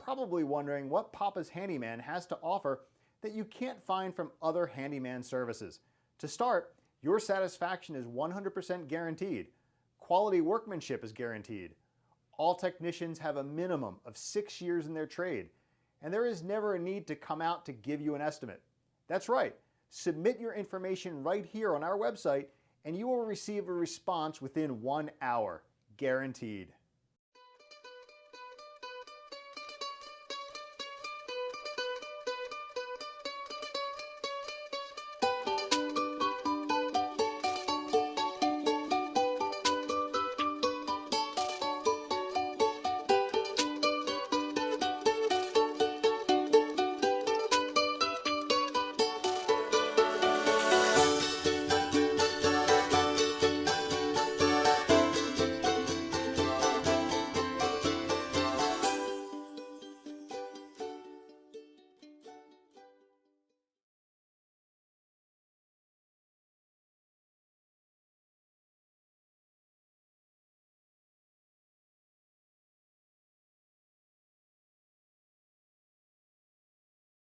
probably wondering what Papa's Handyman has to offer that you can't find from other handyman services. To start, your satisfaction is 100% guaranteed. Quality workmanship is guaranteed. All technicians have a minimum of 6 years in their trade, and there is never a need to come out to give you an estimate. That's right, submit your information right here on our website and you will receive a response within 1 hour, guaranteed.